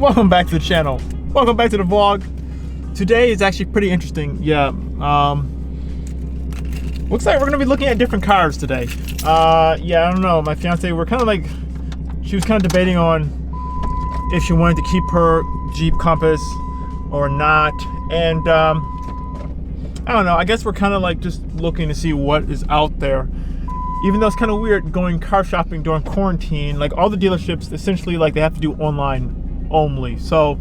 welcome back to the channel. Welcome back to the vlog. Today is actually pretty interesting. Yeah, looks like we're gonna be looking at different cars today. Yeah, I don't know. My fiance, we're kind of like, she was kind of debating on if she wanted to keep her Jeep Compass or not, and I don't know. I guess we're kind of like just looking to see what is out there. Even though it's kind of weird going car shopping during quarantine, like all the dealerships essentially like they have to do online only. So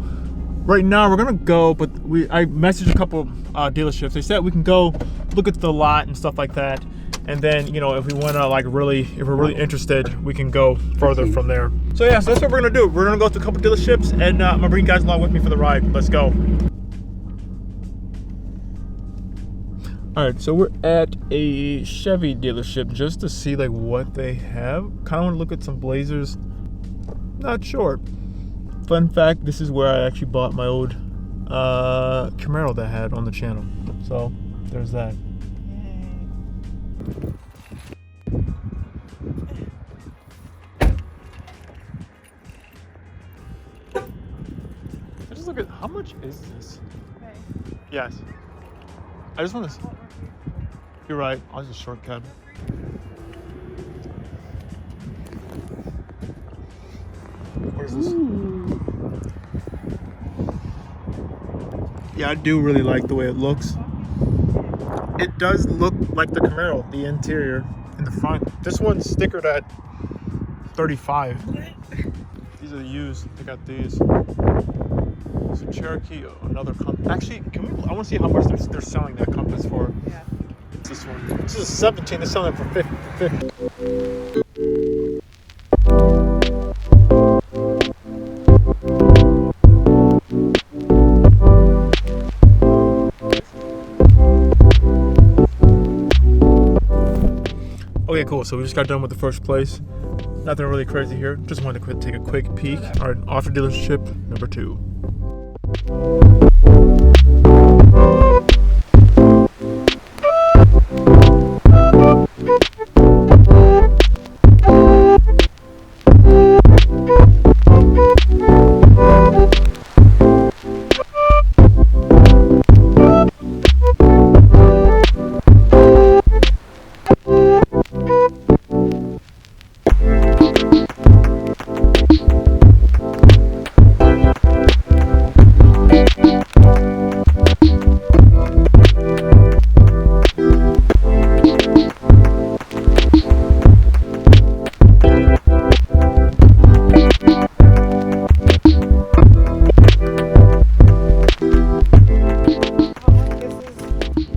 right now we're gonna go, but I messaged a couple dealerships. They said we can go look at the lot and stuff like that, and then you know if we want to like really, if we're really interested, we can go further from there. So yeah, so that's what we're gonna do. We're gonna go to a couple dealerships, and I'm gonna bring you guys along with me for the ride. Let's go. All right, so we're at a Chevy dealership just to see like what they have. Kind of want to look at some Blazers. Not sure. Fun fact: this is where I actually bought my old Camaro that I had on the channel. So there's that. I just look at how much is this? Okay. Yes. I just want to. You're right. I'll just shortcut. What is this? Ooh. Yeah, I do really like the way it looks. It does look like the Camaro, the interior in the front. This one's stickered at 35. These are used. They got these. So Cherokee, another Compass. Actually, can we? I want to see how much they're selling that Compass for. Yeah. It's this one. This is a 17. They're selling it for 50. Okay, cool. So we just got done with the first place. Nothing really crazy here. Just wanted to take a quick peek. All right, off to dealership number 2.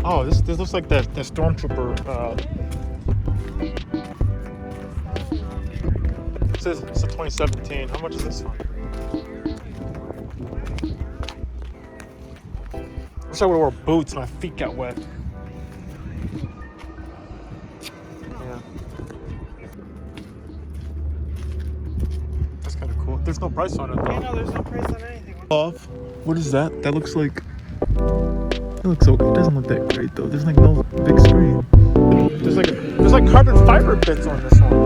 Oh, this looks like the Stormtrooper. It says it's a 2017. How much is this one? I wish I would have wore boots and my feet got wet. Yeah. That's kind of cool. There's no price on it though. Yeah, no, there's no price on anything. Off. What is that? That looks like. It looks okay. It doesn't look that great though. There's like no big screen. There's like carbon fiber bits on this one.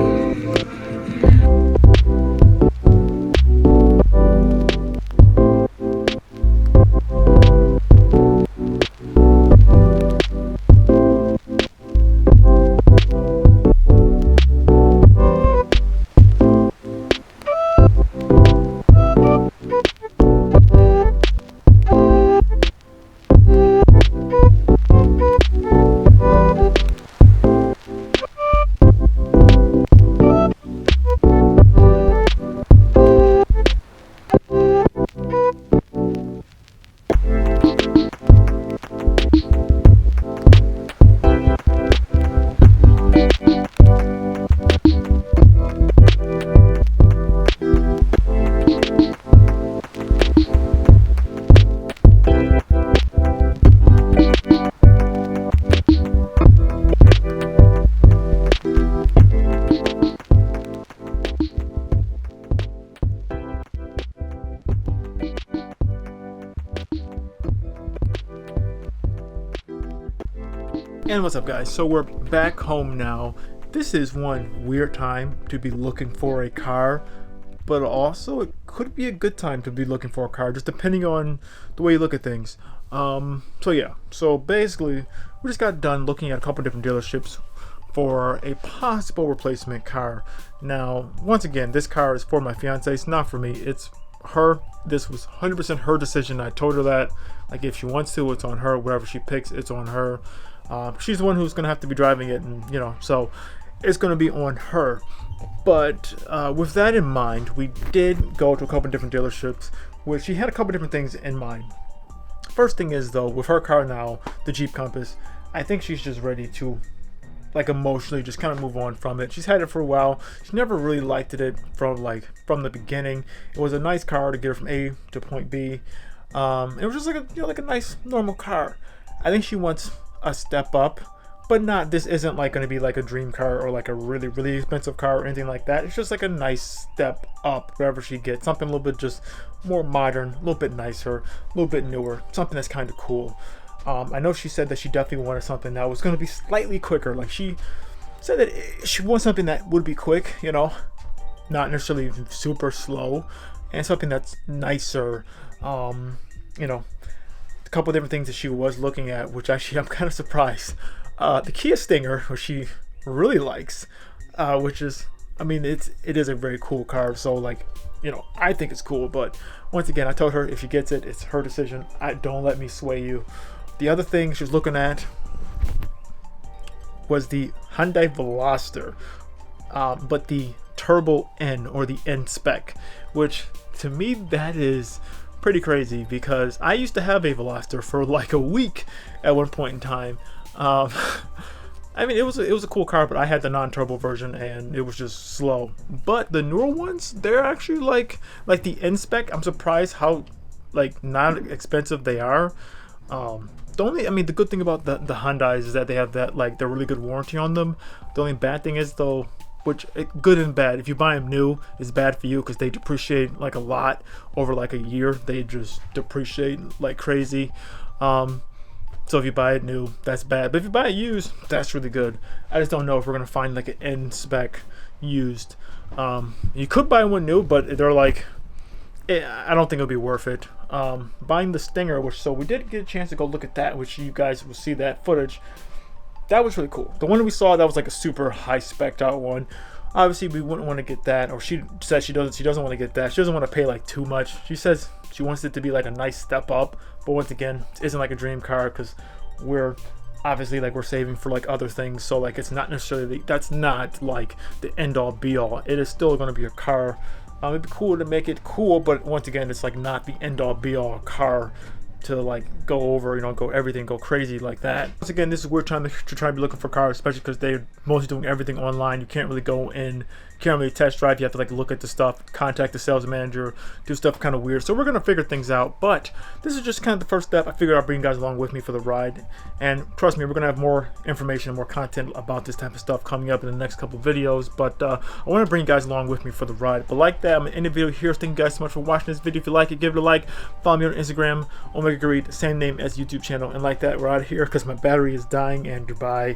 And what's up guys, so we're back home now. This is one weird time to be looking for a car, but also it could be a good time to be looking for a car, just depending on the way you look at things. So yeah, so basically we just got done looking at a couple different dealerships for a possible replacement car. Now, once again, this car is for my fiance. It's not for me. It's her. This was 100% her decision. I told her that, like, if she wants to, it's on her. Whatever she picks, it's on her. She's the one who's gonna have to be driving it, and you know, so it's gonna be on her. But with that in mind, we did go to a couple different dealerships where she had a couple different things in mind. First thing is, though, with her car now, the Jeep Compass, I think she's just ready to, like, emotionally just kind of move on from it. She's had it for a while. She never really liked it from the beginning. It was a nice car to get her from A to point B. It was just like a, you know, like a nice normal car. I think she wants a step up, but not, this isn't like going to be like a dream car or like a really, really expensive car or anything like that. It's just like a nice step up wherever she gets, something a little bit just more modern, a little bit nicer, a little bit newer, something that's kind of cool. I know she said that she definitely wanted something that was going to be slightly quicker. Like, she said that she wants something that would be quick, you know, not necessarily super slow, and something that's nicer. You know, a couple of different things that she was looking at, which actually I'm kind of surprised. The Kia Stinger, which she really likes, which is, I mean, it is a very cool car. So, like, you know, I think it's cool. But once again, I told her if she gets it, it's her decision. Don't let me sway you. The other thing she was looking at was the Hyundai Veloster, but the Turbo N, or the N spec, which to me that is pretty crazy, because I used to have a Veloster for like a week at one point in time. I mean, it was a cool car, but I had the non-turbo version and it was just slow. But the newer ones, they're actually like the N spec. I'm surprised how like not expensive they are. The good thing about the Hyundais is that they have that, like, the really good warranty on them. The only bad thing is, though, which, good and bad, if you buy them new, it's bad for you because they depreciate like a lot over like a year. They just depreciate like crazy. So if you buy it new, that's bad. But if you buy it used, that's really good. I just don't know if we're gonna find like an N spec used. You could buy one new, but they're like, I don't think it'll be worth it. Buying the Stinger, so we did get a chance to go look at that, which you guys will see that footage. That was really cool. The one we saw, that was like a super high spec out one. Obviously, we wouldn't want to get that, or she said she doesn't want to get that. She doesn't want to pay like too much. She says she wants it to be like a nice step up, but once again, it isn't like a dream car because we're obviously like we're saving for like other things. So like it's not necessarily, that's not like the end all be all. It is still going to be a car. It'd be cool to make it cool, but once again, it's like not the end all be all car to like go over, you know, go crazy like that. Once again, this is we're trying to be looking for cars, especially because they're mostly doing everything online. You can't really go in, can't really test drive. You have to like look at the stuff, contact the sales manager, do stuff kind of weird. So we're gonna figure things out, but this is just kind of the first step. I figured I'd bring you guys along with me for the ride, and trust me, we're gonna have more information and more content about this type of stuff coming up in the next couple of videos. But I want to bring you guys along with me for the ride. But like that, I'm gonna end the video here. Thank you guys so much for watching this video. If you like it, give it a like. Follow me on Instagram, OmegaGreed, same name as YouTube channel, and like that, we're out of here because my battery is dying. And goodbye.